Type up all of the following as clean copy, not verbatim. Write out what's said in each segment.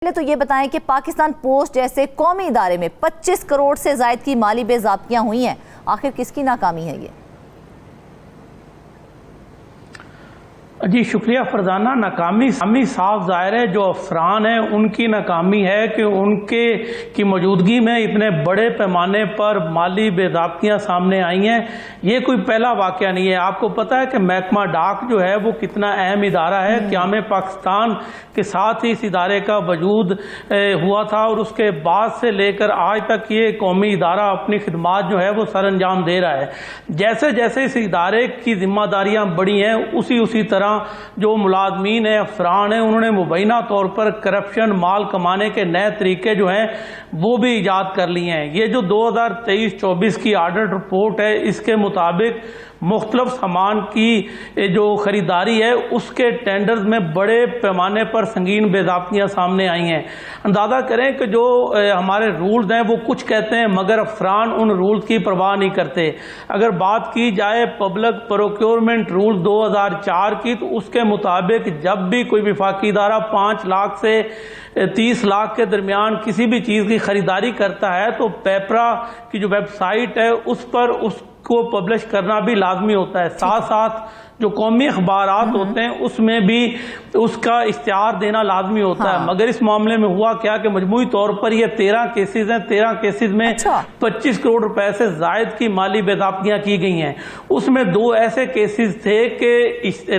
پہلے تو یہ بتائیں کہ پاکستان پوسٹ جیسے قومی ادارے میں 25 کروڑ سے زائد کی مالی بے ضابطگیاں ہوئی ہیں، آخر کس کی ناکامی ہے یہ؟ جی شکریہ فرزانہ۔ ناکامی صاف ظاہر ہے، جو افسران ہیں ان کی ناکامی ہے کہ ان کی موجودگی میں اتنے بڑے پیمانے پر مالی بے ضابطگیاں سامنے آئی ہیں۔ یہ کوئی پہلا واقعہ نہیں ہے۔ آپ کو پتہ ہے کہ محکمہ ڈاک جو ہے وہ کتنا اہم ادارہ ہے۔ قیام پاکستان کے ساتھ ہی اس ادارے کا وجود ہوا تھا، اور اس کے بعد سے لے کر آج تک یہ قومی ادارہ اپنی خدمات جو ہے وہ سر انجام دے رہا ہے۔ جیسے جیسے اس ادارے کی ذمہ داریاں بڑھی ہیں، اسی طرح جو ملازمین ہیں، افسران ہیں، انہوں نے مبینہ طور پر کرپشن، مال کمانے کے نئے طریقے جو ہیں وہ بھی ایجاد کر لیے ہیں۔ یہ جو 2023-24 کی آڈٹ رپورٹ ہے، اس کے مطابق مختلف سامان کی جو خریداری ہے اس کے ٹینڈرز میں بڑے پیمانے پر سنگین بے ضابطگیاں سامنے آئی ہیں۔ اندازہ کریں کہ جو ہمارے رولز ہیں وہ کچھ کہتے ہیں مگر افسران ان رولز کی پرواہ نہیں کرتے۔ اگر بات کی جائے پبلک پروکیورمنٹ رول 2004 کی، تو اس کے مطابق جب بھی کوئی وفاقی ادارہ 5 لاکھ سے 30 لاکھ کے درمیان کسی بھی چیز کی خریداری کرتا ہے تو پیپرا کی جو ویب سائٹ ہے اس پر اس کو پبلش کرنا بھی لازمی ہوتا ہے۔ ساتھ ساتھ جو قومی اخبارات ہوتے ہیں اس میں بھی اس کا اشتہار دینا لازمی ہوتا ہے۔ مگر اس معاملے میں ہوا کیا کہ مجموعی طور پر یہ 13 کیسز ہیں۔ 13 کیسز میں 25 کروڑ روپے سے زائد کی مالی بے ضابطگیاں کی گئی ہیں۔ اس میں 2 ایسے کیسز تھے کہ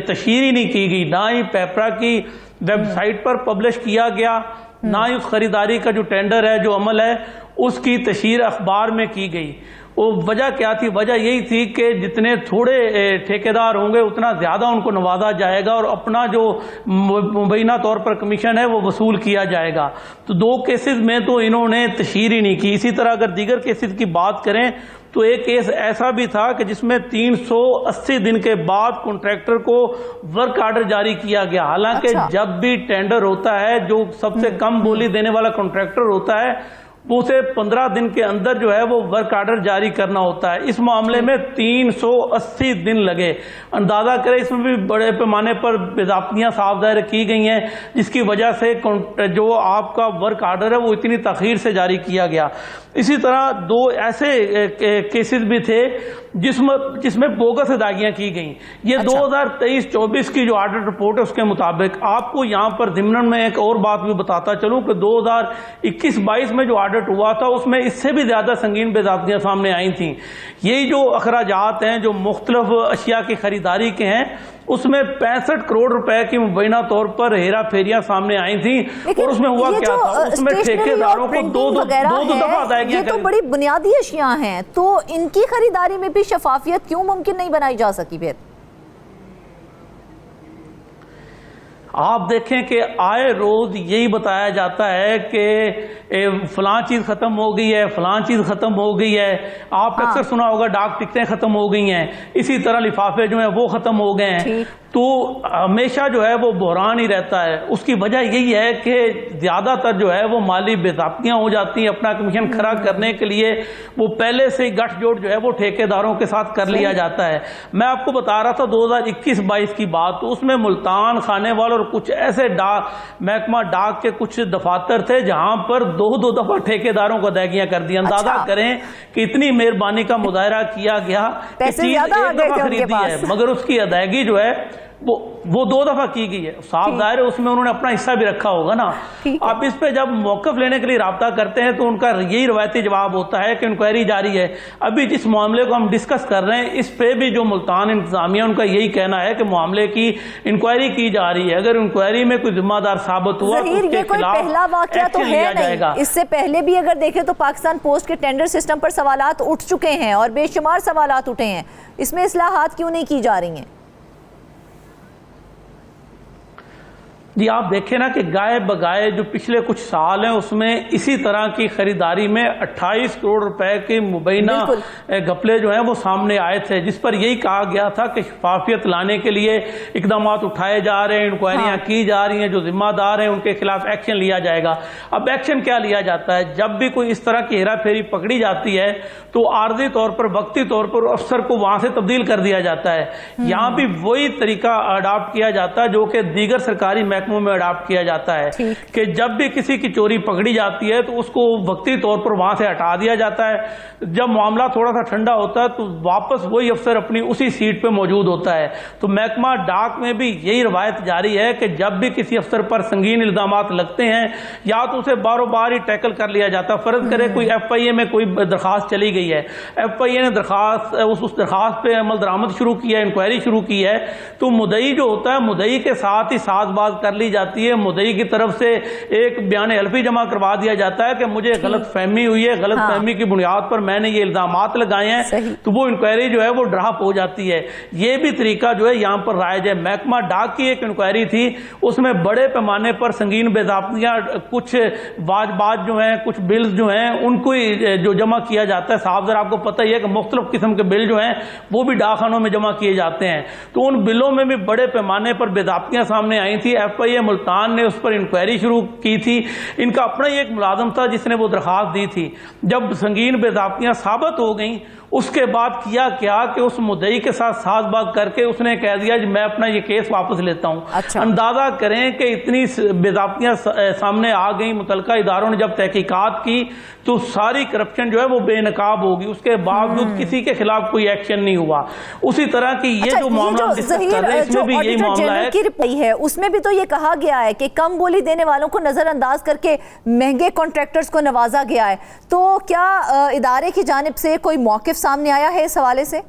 تشہیر ہی نہیں کی گئی، نہ ہی پیپرا کی ویب سائٹ پر پبلش کیا گیا، نہ ہی اس خریداری کا جو ٹینڈر ہے، جو عمل ہے، اس کی تشہیر اخبار میں کی گئی۔ وہ وجہ کیا تھی؟ وجہ یہی تھی کہ جتنے تھوڑے ٹھیکیدار ہوں گے اتنا زیادہ ان کو نوازا جائے گا اور اپنا جو مبینہ طور پر کمیشن ہے وہ وصول کیا جائے گا۔ تو 2 کیسز میں تو انہوں نے تشہیر ہی نہیں کی۔ اسی طرح اگر دیگر کیسز کی بات کریں تو ایک کیس ایسا بھی تھا کہ جس میں 380 دن کے بعد کنٹریکٹر کو ورک آرڈر جاری کیا گیا، حالانکہ جب بھی ٹینڈر ہوتا ہے جو سب سے کم بولی دینے والا کنٹریکٹر ہوتا ہے اسے 15 دن کے اندر جو ہے وہ ورک آرڈر جاری کرنا ہوتا ہے۔ اس معاملے میں 380 دن لگے۔ اندازہ کریں اس میں بھی بڑے پیمانے پر بے ضابطگیاں صاف ظاہر کی گئی ہیں، جس کی وجہ سے جو آپ کا ورک آرڈر ہے وہ اتنی تاخیر سے جاری کیا گیا۔ اسی طرح 2 ایسے کیسز بھی تھے جس میں بوگس ادائیگیاں کی گئیں۔ یہ 2023-24 کی جو آڈٹ رپورٹ ہے اس کے مطابق آپ کو یہاں پر ضمن میں ایک اور بات بھی بتاتا چلوں کہ 2021-22 میں جو آڈٹ ہوا تھا اس میں اس سے بھی زیادہ سنگین بے ضابطگیاں سامنے آئی تھیں۔ یہی جو اخراجات ہیں جو مختلف اشیاء کی خریداری کے ہیں، اس میں 65 کروڑ روپے کی مبینہ طور پر ہیرا پھیریاں سامنے آئی تھیں۔ اور اس میں ہوا کیا تھا؟ اس میں ٹھیکیداروں کو دو دفعہ ادائیگیاں، یہ تو بڑی بنیادی اشیاء ہیں، تو ان کی خریداری میں بھی شفافیت کیوں ممکن نہیں بنائی جا سکی؟ پھر آپ دیکھیں کہ آئے روز یہی بتایا جاتا ہے کہ فلاں چیز ختم ہو گئی ہے، فلاں چیز ختم ہو گئی ہے۔ آپ اکثر سنا ہوگا ڈاک ٹکٹیں ختم ہو گئی ہیں، اسی طرح لفافے جو ہیں وہ ختم ہو گئے ہیں۔ تو ہمیشہ جو ہے وہ بحران ہی رہتا ہے۔ اس کی وجہ یہی ہے کہ زیادہ تر جو ہے وہ مالی بے ضابطگیاں ہو جاتی ہیں۔ اپنا کمیشن کھڑا کرنے کے لیے وہ پہلے سے ہی گٹھ جوڑ جو ہے وہ ٹھیکیداروں کے ساتھ کر لیا جاتا ہے۔ میں آپ کو بتا رہا تھا 2021-22 کی بات، تو اس میں ملتان، خانے وال اور کچھ ایسے محکمہ ڈاک کے کچھ دفاتر تھے جہاں پر 2 دفعہ ٹھیکیداروں کو ادائیگیاں کر دی۔ اندازہ کریں کہ اتنی مہربانی کا مظاہرہ کیا گیا کہ چیز ایک دفعہ خریدی ہے مگر اس کی ادائیگی جو ہے وہ 2 دفعہ کی گئی ہے۔ صاف ظاہر ہے اس میں انہوں نے اپنا حصہ بھی رکھا ہوگا نا۔ اب اس پہ جب موقف لینے کے لیے رابطہ کرتے ہیں تو ان کا یہی روایتی جواب ہوتا ہے کہ انکوائری جاری ہے۔ ابھی جس معاملے کو ہم ڈسکس کر رہے ہیں اس پہ بھی جو ملتان انتظامیہ ان کا یہی کہنا ہے کہ معاملے کی انکوائری کی جا رہی ہے، اگر انکوائری میں کوئی ذمہ دار ثابت ہوا تو اس کے خلاف پہلا واقعہ تو ہے نہیں۔ اس سے پہلے بھی اگر دیکھیں تو پاکستان پوسٹ کے ٹینڈر سسٹم پر سوالات اٹھ چکے ہیں اور بے شمار سوالات اٹھے ہیں، اس میں اصلاحات کیوں نہیں کی جا رہی ہیں؟ جی آپ دیکھیں نا کہ گائے بگائے جو پچھلے کچھ سال ہیں اس میں اسی طرح کی خریداری میں 28 کروڑ روپے کے مبینہ گھپلے جو ہیں وہ سامنے آئے تھے، جس پر یہی کہا گیا تھا کہ شفافیت لانے کے لیے اقدامات اٹھائے جا رہے ہیں، انکوائریاں کی جا رہی ہیں، جو ذمہ دار ہیں ان کے خلاف ایکشن لیا جائے گا۔ اب ایکشن کیا لیا جاتا ہے؟ جب بھی کوئی اس طرح کی ہیرا پھیری پکڑی جاتی ہے تو عارضی طور پر، وقتی طور پر افسر کو وہاں سے تبدیل کر دیا جاتا ہے۔ یہاں بھی وہی طریقہ اڈاپٹ کیا جاتا ہے جو کہ دیگر سرکاری محکمہ محکموں میں اڈاپٹ کیا جاتا ہے کہ جب بھی کسی کی چوری پکڑی جاتی ہے تو اس کو وقتی طور پر وہاں سے ہٹا دیا جاتا ہے، جب معاملہ تھوڑا سا ٹھنڈا ہوتا ہے تو واپس وہی افسر اپنی اسی سیٹ پہ موجود ہوتا ہے۔ تو محکمہ ڈاک میں بھی یہی روایت جاری ہے کہ جب بھی کسی افسر پر سنگین الزامات لگتے ہیں یا تو اسے باروں بار ہی ٹیکل کر لیا جاتا ہے۔ فرض کرے کوئی ایف آئی اے میں کوئی درخواست چلی گئی ہے، ایف آئی اے نے اس درخواست پہ عمل درآمد شروع کیا ہے، انکوائری شروع کی ہے، تو مدعی جو ہوتا ہے مدعی کے ساتھ ہی ساز باز کر لی جاتی ہے، مدعی کی طرف سے ایک بیان حلفی جمع کروا دیا جاتا ہے کہ مجھے غلط فہمی ہوئی ہے، غلط فہمی کی بنیاد پر میں نے یہ الزامات لگائے ہیں، تو وہ انکوائری جو ہے وہ ڈراپ ہو جاتی ہے۔ یہ بھی طریقہ جو ہے یہاں پر رائج ہے۔ محکمہ ڈاک کی ایک انکوائری تھی، اس میں بڑے پیمانے پر سنگین بے ضابطگیاں، کچھ واجبات جو ہیں، کچھ بلز جو ہیں ان کو جو جمع کیا جاتا ہے۔ صاحب ذرا آپ کو پتہ ہی ہے کہ مختلف قسم کے بل جو ہیں وہ بھی ڈاک خانوں میں جمع کیے جاتے ہیں، تو ان بلوں میں بھی بڑے پیمانے پر بے ضابطگیاں سامنے آئی تھی۔ ایف آئی اے ملتان نے اس پر انکوائری شروع کی تھی۔ ان کا اپنا ہی ایک ملازم تھا جس نے وہ درخواست دی تھی۔ جب سنگین بے ضابطگیاں ثابت ہو گئیں، اس کے بعد کیا کہ اس مدعی کے ساتھ ساز باز کر کے اس نے کہہ دیا میں اپنا یہ کیس واپس لیتا ہوں۔ اندازہ کریں کہ اتنی بے ضابطگیاں سامنے آ گئیں، متعلقہ اداروں نے جب تحقیقات کی تو ساری کرپشن جو ہے وہ بے نقاب ہوگی، اس کے باوجود کسی کے خلاف کوئی ایکشن نہیں ہوا۔ اسی طرح کی یہ جو معاملہ ڈسکس کر رہے ہیں اس میں بھی یہی معاملہ ہے، اس میں بھی تو یہ کہا گیا ہے کہ کم بولی دینے والوں کو نظر انداز کر کے مہنگے کانٹریکٹرز کو نوازا گیا ہے، تو کیا ادارے کی جانب سے کوئی موقف سامنے آیا ہے اس حوالے سے؟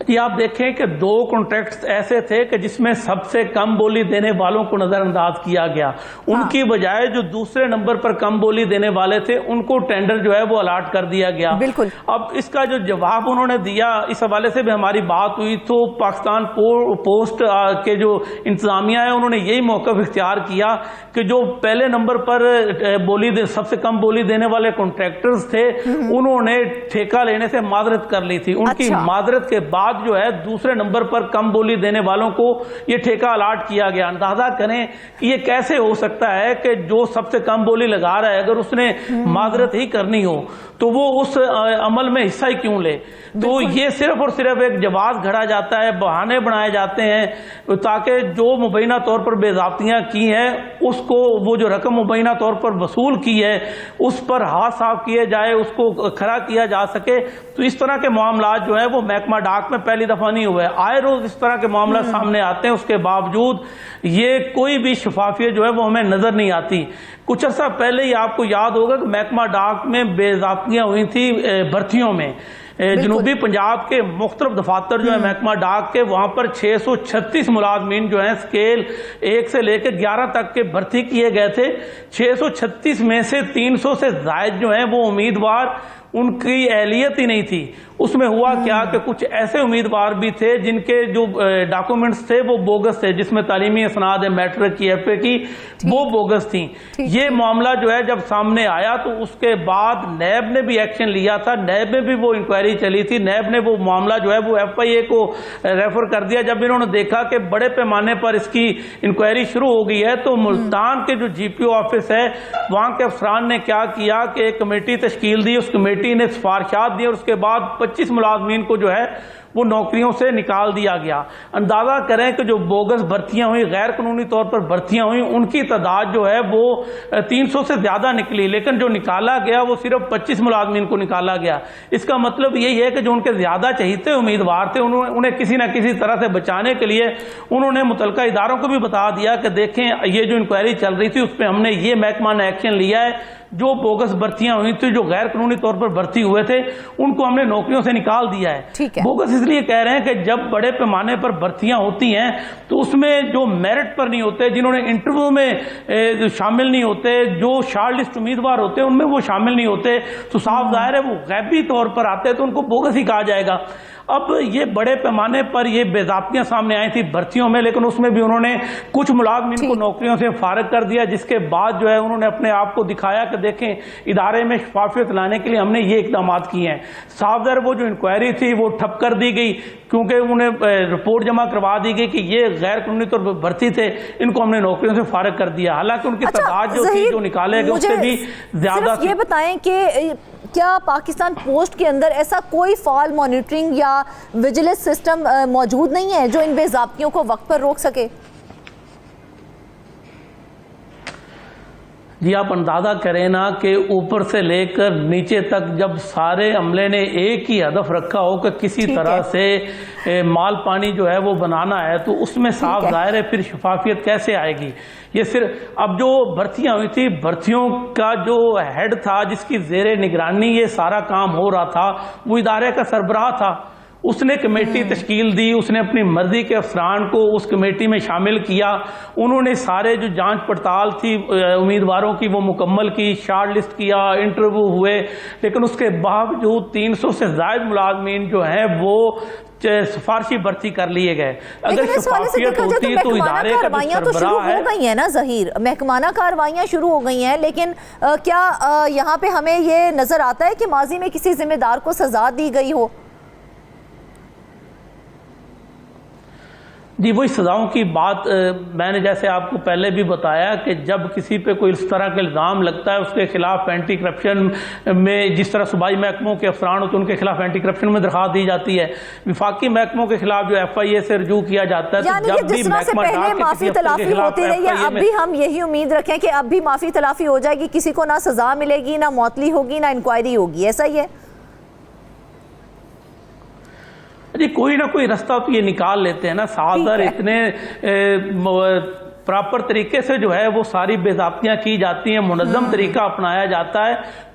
یہ آپ دیکھیں کہ 2 کانٹریکٹس ایسے تھے کہ جس میں سب سے کم بولی دینے والوں کو نظر انداز کیا گیا، ان کی بجائے جو دوسرے نمبر پر کم بولی دینے والے تھے ان کو ٹینڈر جو ہے وہ الاٹ کر دیا گیا۔ بالکل۔ اب اس کا جو جواب انہوں نے دیا، اس حوالے سے بھی ہماری بات ہوئی، تو پاکستان پوسٹ کے جو انتظامیہ ہے انہوں نے یہی موقف اختیار کیا کہ جو پہلے نمبر پر سب سے کم بولی دینے والے کانٹریکٹرز تھے انہوں نے ٹھیکہ لینے سے معذرت کر لی تھی، ان کی معذرت کے بعد جو ہے دوسرے نمبر پر کم بولی دینے والوں کو یہ ٹھیکہ الاٹ کیا گیا۔ اندازہ کریں کہ یہ کیسے ہو سکتا ہے کہ جو سب سے کم بولی لگا رہا ہے اگر اس نے معذرت ہی کرنی ہو تو وہ اس عمل میں حصہ ہی کیوں لے؟ تو یہ صرف اور صرف ایک جواز گھڑا جاتا ہے، بہانے بنائے جاتے ہیں تاکہ جو مبینہ طور پر بے ضابطگیاں کی ہیں اس کو وہ جو رقم مبینہ طور پر وصول کی ہے اس پر ہاتھ صاف کیے جائے، اس کو کھڑا کیا جا سکے۔ تو اس طرح کے معاملات جو ہیں وہ محکمہ ڈاک میں پہلی دفعہ نہیں ہوئے، آئے روز اس طرح کے معاملات سامنے آتے ہیں، اس کے باوجود یہ کوئی بھی شفافیت جو ہے وہ ہمیں نظر نہیں آتی۔ کچھ عرصہ پہلے ہی آپ کو یاد ہوگا کہ محکمہ ڈاک میں بے ضابطگیاں ہوئی تھی بھرتیوں میں، جنوبی پنجاب کے مختلف دفاتر جو ہے محکمہ ڈاک کے، وہاں پر 636 ملازمین جو ہیں اسکیل 1 سے لے کے 11 تک کے بھرتی کیے گئے تھے۔ 636 میں سے 300 سے زائد جو ہیں وہ امیدوار، ان کی اہلیت ہی نہیں تھی۔ اس میں ہوا کیا کہ کچھ ایسے امیدوار بھی تھے جن کے جو ڈاکومنٹس تھے وہ بوگس تھے، جس میں تعلیمی اسناد ہے میٹرک کی، ایف اے کی، وہ بوگس تھیں۔ یہ معاملہ جو ہے جب سامنے آیا تو اس کے بعد نیب نے بھی ایکشن لیا تھا، نیب میں بھی وہ انکوائری چلی تھی، نیب نے وہ معاملہ جو ہے وہ ایف آئی اے کو ریفر کر دیا۔ جب انہوں نے دیکھا کہ بڑے پیمانے پر اس کی انکوائری شروع ہو گئی ہے تو ملتان کے جو جی پی او آفس ہے وہاں کے افسران نے کیا کیا کہ ایک کمیٹی تشکیل دی، اس کمیٹی نے سفارشات دی اور اس کے بعد 25 ملازمین کو جو ہے وہ نوکریوں سے نکال دیا گیا۔ اندازہ کریں کہ جو بوگس بھرتیاں ہوئی، غیر قانونی طور پر بھرتیاں ہوئی، ان کی تعداد جو ہے وہ 300 سے زیادہ نکلی، لیکن جو نکالا گیا وہ صرف 25 ملازمین کو نکالا گیا۔ اس کا مطلب یہی ہے کہ جو ان کے زیادہ چہیتے امیدوار تھے انہیں کسی نہ کسی طرح سے بچانے کے لیے انہوں نے متعلقہ اداروں کو بھی بتا دیا کہ دیکھیں یہ جو انکوائری چل رہی تھی اس پہ ہم نے یہ محکمہ نے ایکشن لیا ہے، جو بوگس بھرتیاں ہوئی تھی، جو غیر قانونی طور پر بھرتی ہوئے تھے ان کو ہم نے نوکریوں سے نکال دیا ہے۔ بوگس اس لیے کہہ رہے ہیں کہ جب بڑے پیمانے پر بھرتیاں ہوتی ہیں تو اس میں جو میرٹ پر نہیں ہوتے، جنہوں نے انٹرویو میں شامل نہیں ہوتے، جو شارٹ لسٹ امیدوار ہوتے ہیں ان میں وہ شامل نہیں ہوتے، تو صاف ظاہر ہے وہ غیبی طور پر آتے تو ان کو بوگس ہی کہا جائے گا۔ اب یہ بڑے پیمانے پر یہ بے ضابطگیاں سامنے آئی تھی بھرتیوں میں، لیکن اس میں بھی انہوں نے کچھ ملازمین کو نوکریوں سے فارغ کر دیا، جس کے بعد جو ہے انہوں نے اپنے آپ کو دکھایا کہ دیکھیں ادارے میں شفافیت لانے کے لیے ہم نے یہ اقدامات کیے ہیں۔ صاف ظاہر وہ جو انکوائری تھی وہ ٹھپ کر دی گئی کیونکہ انہیں رپورٹ جمع کروا دی گئی کہ یہ غیر قانونی طور پر بھرتی تھے، ان کو ہم نے نوکریوں سے فارغ کر دیا، حالانکہ ان کی تعداد جو تھی جو نکالے گئے اس سے بھی زیادہ تھی۔ یہ بتائیں کہ کیا پاکستان پوسٹ کے اندر ایسا کوئی فعال مانیٹرنگ یا ویجیلنس سسٹم موجود نہیں ہے جو ان بے ضابطیوں کو وقت پر روک سکے؟ جی آپ اندازہ کریں نا کہ اوپر سے لے کر نیچے تک جب سارے عملے نے ایک ہی ہدف رکھا ہو کہ کسی طرح سے مال پانی جو ہے وہ بنانا ہے، تو اس میں صاف ظاہر ہے پھر شفافیت کیسے آئے گی؟ یہ صرف اب جو بھرتیاں ہوئی تھی، بھرتیوں کا جو ہیڈ تھا جس کی زیر نگرانی یہ سارا کام ہو رہا تھا، وہ ادارے کا سربراہ تھا. اس نے کمیٹی تشکیل دی، اس نے اپنی مرضی کے افسران کو اس کمیٹی میں شامل کیا، انہوں نے سارے جو جانچ پڑتال تھی امیدواروں کی وہ مکمل کی، شارٹ لسٹ کیا، انٹرویو ہوئے، لیکن اس کے باوجود 300 سے زائد ملازمین جو ہیں وہ سفارشی بھرتی کر لیے گئے. اگر شفافیت ہوتی تو ادارے کا جو سربراہ ہے، ہو گئی ہیں نا ظہیر، محکمانہ کارروائیاں شروع ہو گئی ہیں، لیکن کیا یہاں پہ ہمیں یہ نظر آتا ہے کہ ماضی میں کسی ذمہ دار کو سزا دی گئی ہو؟ جی وہی سزاؤں کی بات میں نے جیسے آپ کو پہلے بھی بتایا کہ جب کسی پہ کوئی اس طرح کا الزام لگتا ہے، اس کے خلاف اینٹی کرپشن میں جس طرح صوبائی محکموں کے افسران ہوتے ہیں ان کے خلاف اینٹی کرپشن میں درخواست دی جاتی ہے، وفاقی محکموں کے خلاف جو ایف آئی اے سے رجوع کیا جاتا ہے. یعنی کہ جس طرح سے پہلے معافی تلافی ہوتی رہی ہے، اب بھی ہم یہی امید رکھیں کہ اب بھی معافی تلافی ہو جائے گی، کسی کو نہ سزا ملے گی، نہ معطلی ہوگی، نہ انکوائری ہوگی، ایسا ہی ہے؟ جی کوئی نہ کوئی رستہ تو یہ نکال لیتے ہیں نا. سازر اتنے پراپر طریقے سے جو ہے وہ ساری بے ضابطیاں کی جاتی ہیں، منظم طریقہ اپنایا جاتا ہے،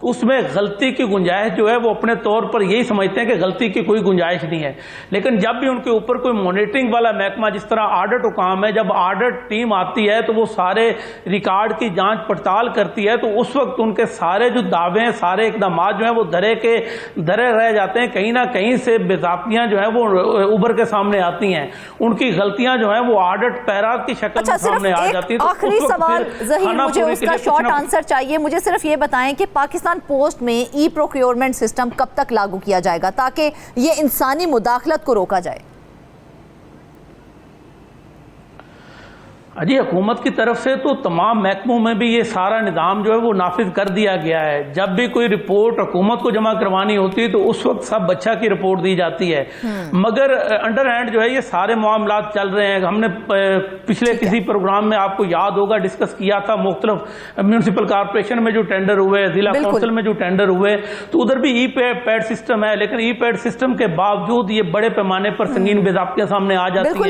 اس میں غلطی کی گنجائش جو ہے وہ اپنے طور پر یہی سمجھتے ہیں کہ غلطی کی کوئی گنجائش نہیں ہے. لیکن جب بھی ان کے اوپر کوئی مانیٹرنگ والا محکمہ جس طرح آڈٹ حکام ہے، جب آڈٹ ٹیم آتی ہے تو وہ سارے ریکارڈ کی جانچ پڑتال کرتی ہے، تو اس وقت ان کے سارے جو دعوے ہیں، سارے اقدامات جو ہیں وہ دھرے رہ جاتے ہیں. کہیں نہ کہیں سے بے ضابطیاں جو ہیں وہ ابھر کے سامنے آتی ہیں، ان کی غلطیاں جو ہیں وہ آڈٹ پیراگ کی شکل میں سامنے آ جاتی ہیں. آخری سوال ظہیر، مجھے اس کا شارٹ آنسر چاہیے. مجھے صرف یہ بتائیں کہ پاکستان پوسٹ میں ای پروکیورمنٹ سسٹم کب تک لاگو کیا جائے گا تاکہ یہ انسانی مداخلت کو روکا جائے؟ جی حکومت کی طرف سے تو تمام محکموں میں بھی یہ سارا نظام جو ہے وہ نافذ کر دیا گیا ہے. جب بھی کوئی رپورٹ حکومت کو جمع کروانی ہوتی ہے تو اس وقت سب بچہ کی رپورٹ دی جاتی ہے، مگر انڈر ہینڈ جو ہے یہ سارے معاملات چل رہے ہیں. ہم نے پچھلے کسی پروگرام میں آپ کو یاد ہوگا ڈسکس کیا تھا، مختلف میونسپل کارپوریشن میں جو ٹینڈر ہوئے، ضلع کونسل میں جو ٹینڈر ہوئے، تو ادھر بھی ای پیڈ سسٹم ہے، لیکن ای پیڈ سسٹم کے باوجود یہ بڑے پیمانے پر سنگین بے ضابطیاں سامنے آ جاتی ہیں.